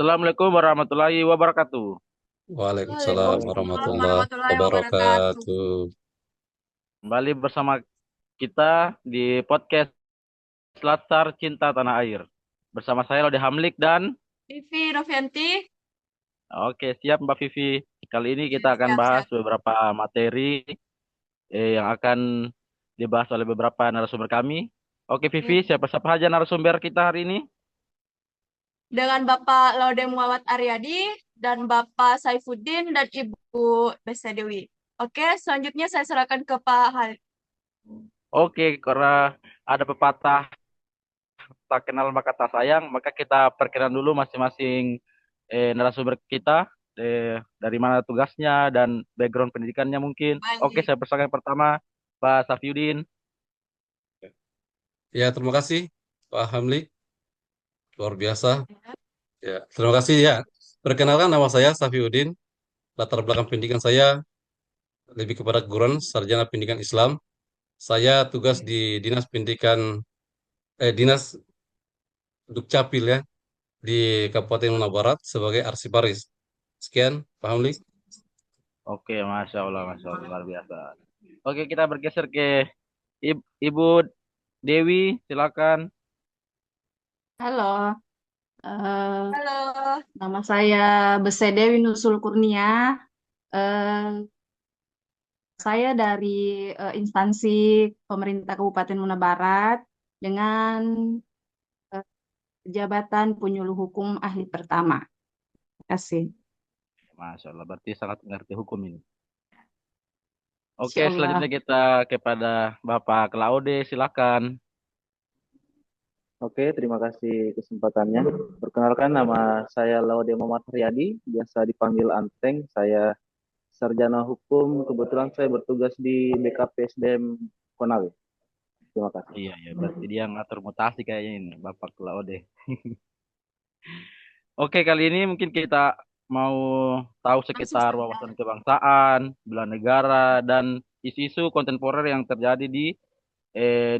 Assalamualaikum warahmatullahi wabarakatuh. Waalaikumsalam Waalaikumsalam. Waalaikumsalam warahmatullahi warahmatullahi wabarakatuh. wabarakatuh. Kembali bersama kita di podcast Latar Cinta Tanah Air. Bersama saya Lode Hamlik dan Vivi Novianti. oke, siap Mbak Vivi. Kali ini Ya, kita akan siap, bahas siap. beberapa materi yang akan dibahas oleh beberapa narasumber kami. Oke Ya. Vivi, siapa-siapa aja narasumber kita hari ini? Dengan Bapak Laude Muhammad Aryadi dan Bapak Saifuddin dan Ibu Besadewi. Oke, selanjutnya saya serahkan ke Pak Hal. Oke, karena ada pepatah tak kenal maka tak sayang, maka kita perkenalan dulu masing-masing narasumber kita, dari mana tugasnya dan background pendidikannya mungkin. Oke, Baik. saya persilakan pertama Pak Safiuddin. Ya, terima kasih Pak Hamli, luar biasa. Ya, terima kasih ya. Perkenalkan nama saya Safiuddin. Latar belakang pendidikan saya lebih kepada keguruan sarjana pendidikan Islam. Saya tugas di Dinas Dukcapil ya di Kabupaten Manado Barat sebagai arsiparis. Sekian, Pak Hamli. Oke, Masya Allah, luar biasa. Oke, kita bergeser ke Ibu Dewi, silakan. Halo, eh, Halo. nama saya Besedewi Nusul Kurnia. Eh, saya dari instansi pemerintah Kabupaten Muna Barat dengan eh, jabatan penyuluh hukum ahli pertama. Terima kasih. Masya Allah, berarti sangat mengerti hukum ini. Oke, Insya selanjutnya Allah. kita kepada Bapak Claude, silakan. Oke, terima kasih kesempatannya. Perkenalkan nama saya Laude Muhammad Haryadi, biasa dipanggil Anteng. Saya sarjana hukum, kebetulan saya bertugas di BKP SDM Konawe. Terima kasih. Iya, iya, berarti dia ngatur mutasi kayaknya ini, Bapak Claude. Oke, kali ini mungkin kita mau tahu Langsung sekitar saja. wawasan kebangsaan, bela negara, dan isu-isu kontemporer yang terjadi di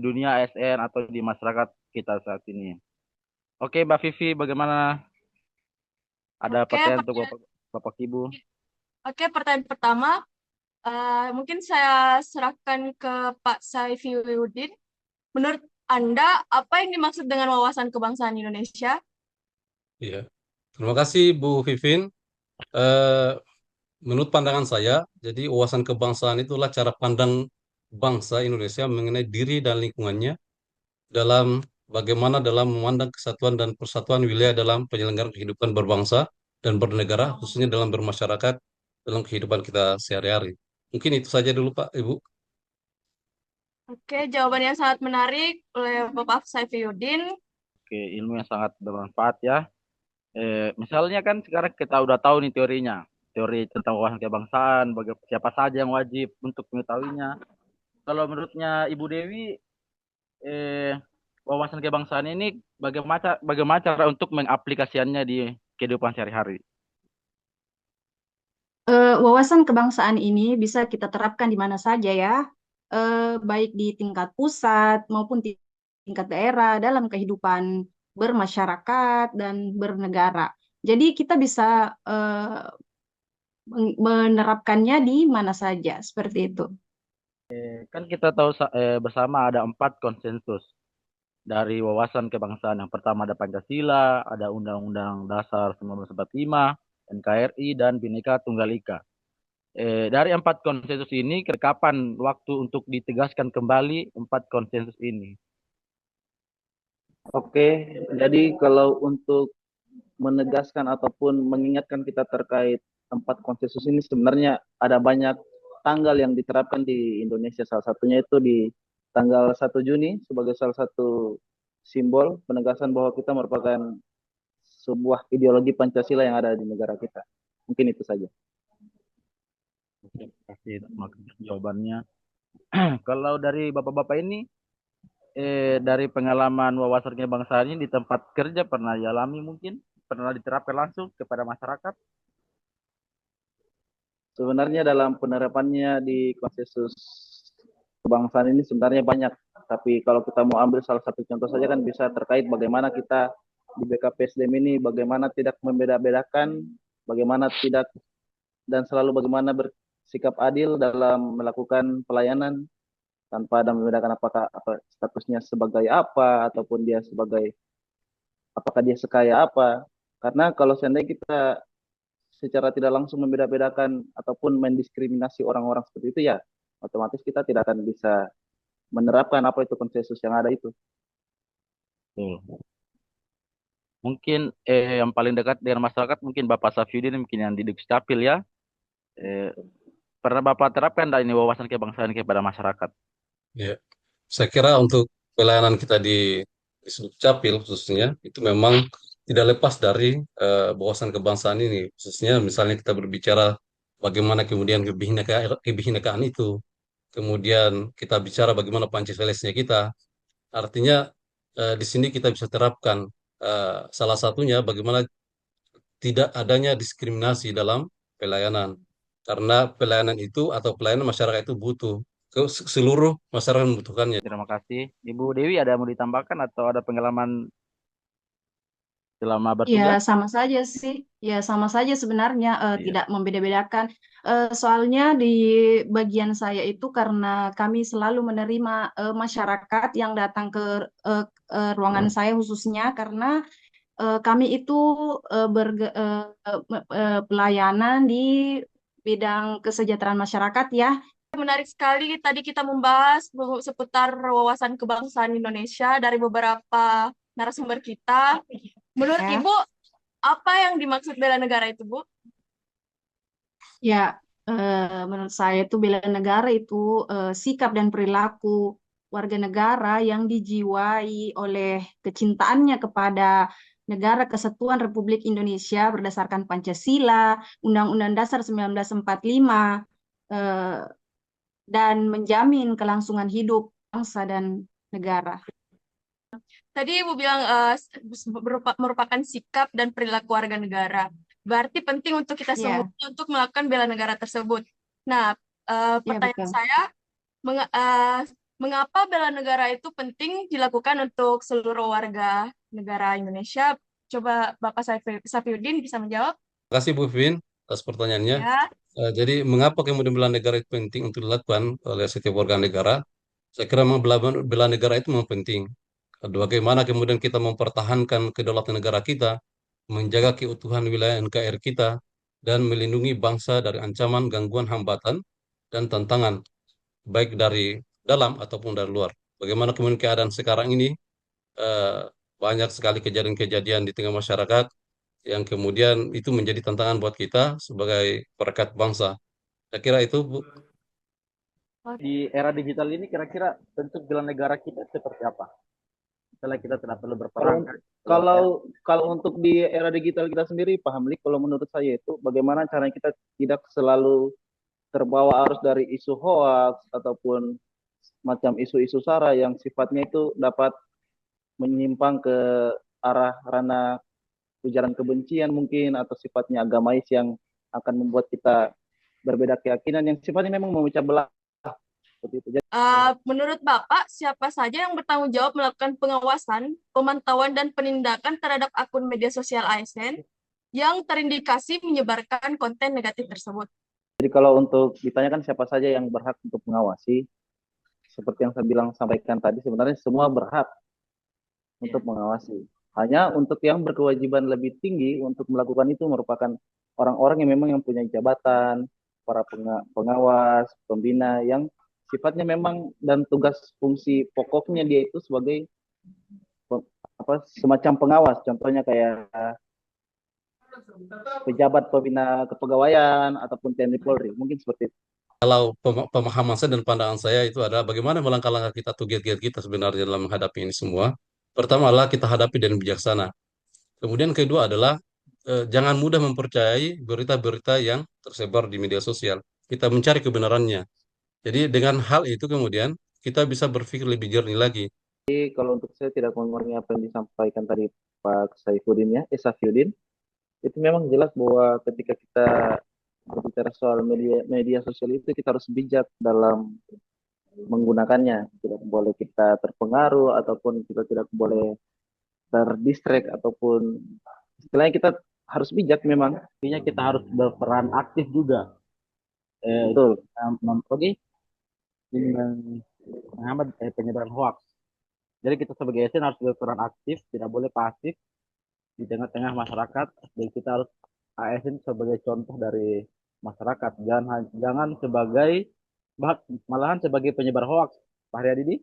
dunia ASN atau di masyarakat kita saat ini. Oke, Mbak Vivi, bagaimana? Ada Oke, pertanyaan untuk pertanyaan, Bapak Ibu? oke, pertanyaan pertama. Mungkin saya serahkan ke Pak Saifuddin. Menurut Anda, apa yang dimaksud dengan wawasan kebangsaan Indonesia? Iya. Terima kasih Bu Vivin. Eh, Menurut pandangan saya, jadi wawasan kebangsaan itulah cara pandang bangsa Indonesia mengenai diri dan lingkungannya dalam bagaimana dalam memandang kesatuan dan persatuan wilayah dalam penyelenggaraan kehidupan berbangsa dan bernegara, khususnya dalam bermasyarakat dalam kehidupan kita sehari-hari. Mungkin itu saja dulu Pak, Ibu. Oke, jawaban yang sangat menarik oleh Bapak Saifuddin. Oke, ilmu yang sangat bermanfaat ya. Misalnya kan sekarang kita udah tahu nih teorinya. Teori tentang wawasan kebangsaan, siapa saja yang wajib untuk mengetahuinya. Kalau menurutnya Ibu Dewi, eh, wawasan kebangsaan ini bagaimana cara untuk mengaplikasikannya di kehidupan sehari-hari? Wawasan kebangsaan ini bisa kita terapkan di mana saja ya, baik di tingkat pusat maupun di tingkat daerah dalam kehidupan bermasyarakat dan bernegara. Jadi kita bisa menerapkannya di mana saja, seperti itu. Kan kita tahu bersama ada 4 konsensus dari wawasan kebangsaan. Yang pertama ada Pancasila, ada Undang-Undang Dasar 1945, NKRI, dan Bhinneka Tunggal Ika. Dari 4 konsensus ini, kapan waktu untuk ditegaskan kembali 4 konsensus ini? Oke, jadi kalau untuk menegaskan ataupun mengingatkan kita terkait tempat konsensus ini sebenarnya ada banyak tanggal yang diterapkan di Indonesia. Salah satunya itu di tanggal 1 Juni sebagai salah satu simbol penegasan bahwa kita merupakan sebuah ideologi Pancasila yang ada di negara kita. Mungkin itu saja. Terima kasih jawabannya. Kalau dari bapak-bapak ini, dari pengalaman wawasan kebangsaan ini di tempat kerja pernah dialami mungkin? Pernah diterapkan langsung kepada masyarakat? Sebenarnya dalam penerapannya di konsensus kebangsaan ini sebenarnya banyak. Tapi kalau kita mau ambil salah satu contoh saja kan bisa terkait bagaimana kita di BKPSDM ini bagaimana tidak membeda-bedakan, bagaimana tidak dan selalu bagaimana bersikap adil dalam melakukan pelayanan tanpa ada membedakan apa statusnya sebagai apa ataupun dia sebagai apakah dia sekaya apa. Karena kalau seandainya kita secara tidak langsung membeda-bedakan ataupun mendiskriminasi orang-orang seperti itu ya, otomatis kita tidak akan bisa menerapkan apa itu konsensus yang ada itu. Betul. Mungkin yang paling dekat dengan masyarakat mungkin Bapak Safyudin mungkin yang di Dukcapil ya. Eh, Pernah Bapak terapkan enggak ini wawasan kebangsaan kepada masyarakat? Ya. Saya kira untuk pelayanan kita di Capil khususnya itu memang tidak lepas dari wawasan kebangsaan ini. Khususnya misalnya kita berbicara bagaimana kemudian kebinekaan itu, kemudian kita bicara bagaimana Pancasilesnya kita. Artinya di sini kita bisa terapkan salah satunya bagaimana tidak adanya diskriminasi dalam pelayanan. Karena pelayanan itu atau pelayanan masyarakat itu butuh. Seluruh masyarakat membutuhkannya. Terima kasih. Ibu Dewi ada mau ditambahkan atau ada pengalaman selama Ya, bertugas? sama saja sih. Ya, sama saja sebenarnya Iya. tidak membeda-bedakan. Soalnya di bagian saya itu karena kami selalu menerima masyarakat yang datang ke ruangan saya khususnya karena kami itu pelayanan di bidang kesejahteraan masyarakat ya. Menarik sekali tadi kita membahas seputar wawasan kebangsaan Indonesia dari beberapa narasumber kita. Menurut Ya. Ibu, apa yang dimaksud bela negara itu, Bu? Ya, menurut saya itu bela negara itu sikap dan perilaku warga negara yang dijiwai oleh kecintaannya kepada Negara Kesatuan Republik Indonesia berdasarkan Pancasila, Undang-Undang Dasar 1945, dan menjamin kelangsungan hidup bangsa dan negara. Tadi Ibu bilang merupakan sikap dan perilaku warga negara. Berarti penting untuk kita Ya. semua untuk melakukan bela negara tersebut. Nah, Ya, pertanyaan betul. saya, mengapa bela negara itu penting dilakukan untuk seluruh warga negara Indonesia? Coba Bapak Safiuddin bisa menjawab. Terima kasih Bu Vin atas pertanyaannya. Ya. Jadi mengapa kemudian bela negara itu penting untuk dilakukan oleh setiap warga negara? Saya kira memang bela negara itu memang penting. Bagaimana kemudian kita mempertahankan kedaulatan negara kita, menjaga keutuhan wilayah NKRI kita, dan melindungi bangsa dari ancaman, gangguan, hambatan, dan tantangan, baik dari dalam ataupun dari luar. Bagaimana kemudian keadaan sekarang ini, eh, banyak sekali kejadian-kejadian di tengah masyarakat, yang kemudian itu menjadi tantangan buat kita sebagai perekat bangsa. Saya kira itu, Bu. Di era digital ini kira-kira bentuk bela negara kita seperti apa? Setelah kita tidak perlu berperang. Kalau untuk di era digital kita sendiri, Pak Hamlik, kalau menurut saya itu bagaimana caranya kita tidak selalu terbawa arus dari isu hoax ataupun macam isu-isu sara yang sifatnya itu dapat menyimpang ke arah ranah ujaran kebencian mungkin atau sifatnya agamais yang akan membuat kita berbeda keyakinan yang sifatnya memang memecah belah seperti itu. Menurut Bapak, siapa saja yang bertanggung jawab melakukan pengawasan, pemantauan, dan penindakan terhadap akun media sosial ASN yang terindikasi menyebarkan konten negatif tersebut? Jadi kalau untuk ditanyakan siapa saja yang berhak untuk mengawasi, seperti yang saya sampaikan tadi, sebenarnya semua berhak untuk mengawasi. Hanya untuk yang berkewajiban lebih tinggi untuk melakukan itu merupakan orang-orang yang memang yang punya jabatan, para pengawas, pembina yang sifatnya memang dan tugas fungsi pokoknya dia itu sebagai semacam pengawas. Contohnya kayak pejabat pembina kepegawaian ataupun TNI Polri, mungkin seperti itu. Kalau pemahaman saya dan pandangan saya itu adalah bagaimana melangkah-langkah kita atau giat-giat kita sebenarnya dalam menghadapi ini semua. Pertama adalah kita hadapi dengan bijaksana. Kemudian kedua adalah jangan mudah mempercayai berita-berita yang tersebar di media sosial. Kita mencari kebenarannya. Jadi dengan hal itu kemudian kita bisa berpikir lebih jernih lagi. Jadi kalau untuk saya tidak mengurangi apa yang disampaikan tadi Pak Saifuddin ya, Safiuddin, itu memang jelas bahwa ketika kita berbicara soal media sosial itu kita harus bijak dalam menggunakannya. Tidak boleh kita terpengaruh ataupun kita tidak boleh terdistract ataupun istilahnya kita harus bijak memang. Artinya kita harus berperan aktif juga. Betul. Oke, menghambat penyebaran hoax. Jadi kita sebagai ASN harus berperan aktif, tidak boleh pasif di tengah-tengah masyarakat. Dan kita harus ASN sebagai contoh dari masyarakat, jangan sebagai malahan sebagai penyebar hoax. Pak Haryadi?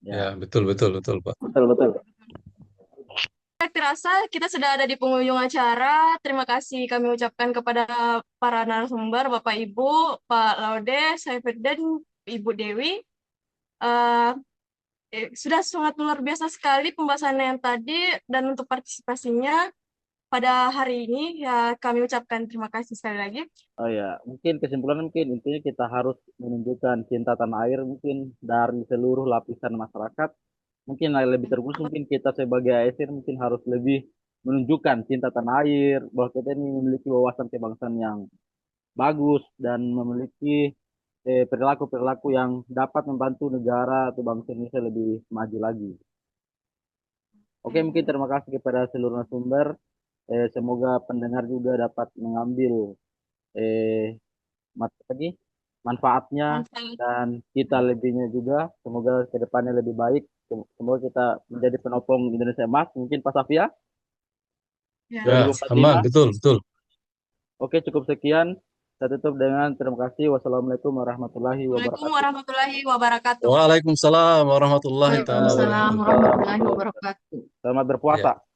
Ya, betul Pak. Betul. Terasa kita sudah ada di penghujung acara. Terima kasih kami ucapkan kepada para narasumber, Bapak Ibu, Pak Laude, saya Firdan, Ibu Dewi. Sudah sangat luar biasa sekali pembahasannya yang tadi, dan untuk partisipasinya pada hari ini ya kami ucapkan terima kasih sekali lagi. Oh ya, mungkin kesimpulan intinya kita harus menunjukkan cinta tanah air mungkin dari seluruh lapisan masyarakat. Mungkin lebih terkhusus mungkin kita sebagai ASN mungkin harus lebih menunjukkan cinta tanah air, bahwa kita ini memiliki wawasan kebangsaan yang bagus dan memiliki perilaku-perilaku yang dapat membantu negara atau bangsa Indonesia lebih maju lagi. Oke, mungkin terima kasih kepada seluruh narasumber. Semoga pendengar juga dapat mengambil manfaatnya dan kita lebihnya juga. Semoga kedepannya lebih baik. Semoga kita menjadi penopang Indonesia Emas. Mungkin Pak Safia? Ya, sama, betul. Oke, cukup sekian. Saya tutup dengan terima kasih. Wassalamualaikum warahmatullahi wabarakatuh. Waalaikumsalam warahmatullahi wabarakatuh. Waalaikumsalam warahmatullahi Waalaikumsalam warahmatullahi wabarakatuh. Selamat berpuasa. Ya.